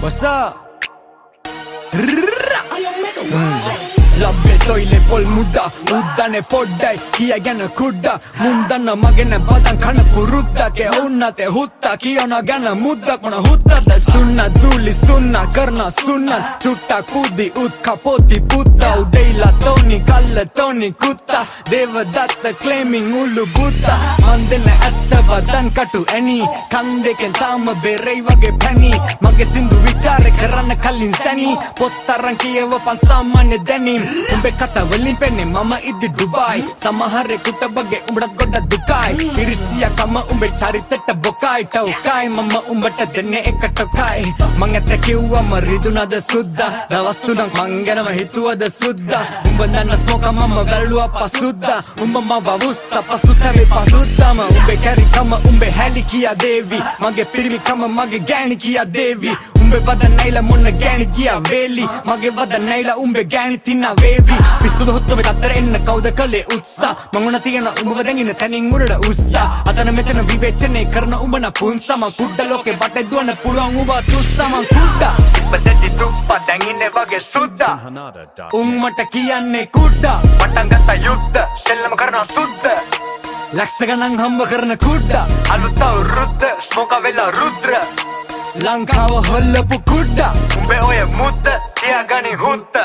What's up? ලබ්බේ තොයිලේ පොල් මුද්දා උද්දනේ පොඩ්ඩයි කියගෙන කුඩ්ඩා මුන්දන්න මගෙන බදන් කන පුරුද්දගේ උන්නතේ හුත්තා කියන ගැන මුද්දක් මොන හුත්තද සුන්න දූලි සුන්න කරන සුන්න චුට්ටා කුදි උත් කපෝති පුත්තා උදේලා තෝනි කල්ල තෝනි කුත්තා දේවදත්ත ක්ලේමින් උළු බුත්තා මන්දෙන ඇත්ත වදන් කටු ඇනි කන් දෙකෙන් තාම බෙරයි වගේ පැණි මගේ සින්දු විචාර කරන්න කලින් සැනි පොත්තරන් කියවපන් සාමාන්‍ය දැනීම් උඹේ කතා වලින් පෙන්නේ මම ඉදි ඩුබායි සමහරෙකුට බගේ උඹට ගොඩක් දුකයි ඉරිසියාකම උඹේ චරිතෙට බොකයි ටෝකයි මම උඹට දෙන්නේ එක ටෝකයි මං ඇත්ත කිව්වම රිදුනද සුද්දා දවස් තුනක් මං ගැනම හිතුවද සුද්දා උඹ දන්න ස්මෝක මම වැළුවා පසුද්දා උඹ මව වුස්සා පසුතැවි පසුද්දාම උඹේ කැරිකම උඹේ හැලි කියා දේවි මගේ පිරිමිකම මගේ ගෑණි කියා දේවි උඹේ වද නැයිලා මොන ගෑණි කියා වේලි මගේ වද නැයිලා උඹේ ගෑණි තිනා වේවි පිස්සුද හොත්තම තත්තර එන්න කවුද කලේ උත්සා මං උන තියෙන උඹව දැඟින තනින් උඩට උස්සා අතන මෙතන විවේචනය කරන උඹ න පුන්සා මං කුඩ ලෝකේ බටේ දුවන පුළුවන් උඹ තුස්සා මං කුඩා ඉපදෙති තුප්පා දැඟින්නේ වගේ සුද්දා උම්මට කියන්නේ කුඩා පටන් ගත්ත යුද්ධ සෙල්ලම කරන සුද්ද ලක්ෂ ගණන් හම්බ කරන කුඩා අලුත් අවුරුද්ද ස්මෝක වෙලා රුද්‍ර ලංකාව හොල්ලපු කුඩා උඹේ ඔය මුද්ද තියාගනි හුත්ත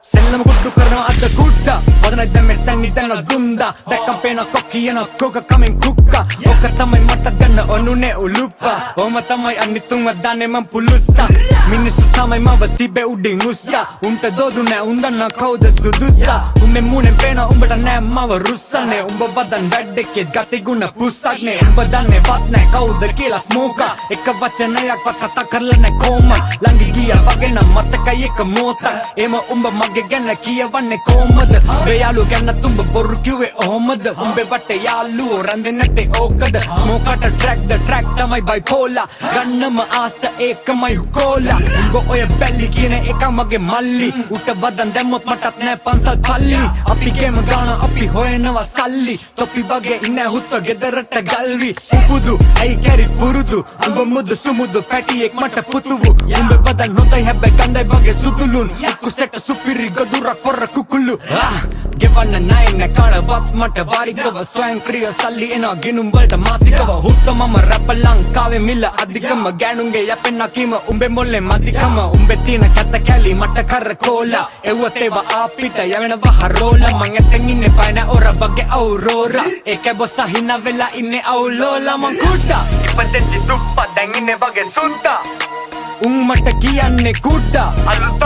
සෙල්ලම කුඩු කරනවා අද කුඩා වදන දැම්මේ සැනි දැන දුන්දා දැක්කම් පේන කොකියන කොක කමින් කුක්කා ඔක තමයි මට ගන්න ඔනුනේ උලුප්පා ඔම තමයි අනිතුන්ව දාන්නේ මං පුලුස්සා මිනිස්සු තමයි මව තිබේ උඩින් උස්සා උන්ට දෝදු නෑ උන්දන්න කවුද සුදුස්සා උඹේ මූණෙන් පේන උඹට නෑ මව රුස්සනේ උඹ වදන් වැඩකේ ගති ගුණ පුස්සක්නේ උඹ දන්නේ වත් නෑ කවුද කියලා ස්මෝකා එක වචනයක් වත් කතා කරලා නෑ කොම ළඟි ගියා වගේ නම් මතකයි එක මොහොතක් එම උඹ මගේ ගැන කියවන්නේ කොහමද මේ යාළුව ගැන තුඹ බොරු කිව්වේ ඔහොමද උඹේ වටේ යාළුවෝ රැඳෙන්නේ නැත්තේ ඕකද මොකට ට්‍රැක් තමයි බයිපෝලා ගන්නම ආස ඒකමයි හුකෝලා උඹ ඔය බැල්ලි කියන එක මගේ මල්ලි උට වදන් දැම්මොත් මටත් නෑ පන්සල් පල්ලි අපි ගේම ගාන අපි හොයනවා සල්ලි තොපි වගේ ඉන්නේ හුත්ත ගෙදරට ගල්වි උපුදු ඇයි කැරි පුරුදු උඹ මුදු සුමුදු පැටියෙක් මට පුතුවු උඹ වදන් හොඳයි හැබැයි ගන්දයි වගේ සුදුලුන් කුසෙට සුපිරි ගදුරක් පොර කුකුළු ගෙවන්න නෑ නෑ කාටවත් මට වාරිකව ස්වයංක්‍රීය සල්ලි එනවා ගිනුම් වලට මාසිකව හුත්ත මම රැප ලංකාවේ මිල අධිකම ගෑනුන්ගේ යැපෙන්න කීම උඹේ මොල්ලේ මදිකම උඹේ තියෙන කැත කැලි මට කරකෝලා එව්වත් ඒවා අපිට යවෙනවා හරෝලා මං ඇතෙන් ඉන්නේ පයින ඔර වගේ අවුරෝරා ඒකේ බොස්සා හිනා වෙලා ඉන්නේ අවුලෝලා මං කුඩා ඉපදෙති තුප්පා දැන් ඉන්නේ වගේ සුද්දා උම්මට කියන්නේ කුඩා අලුත්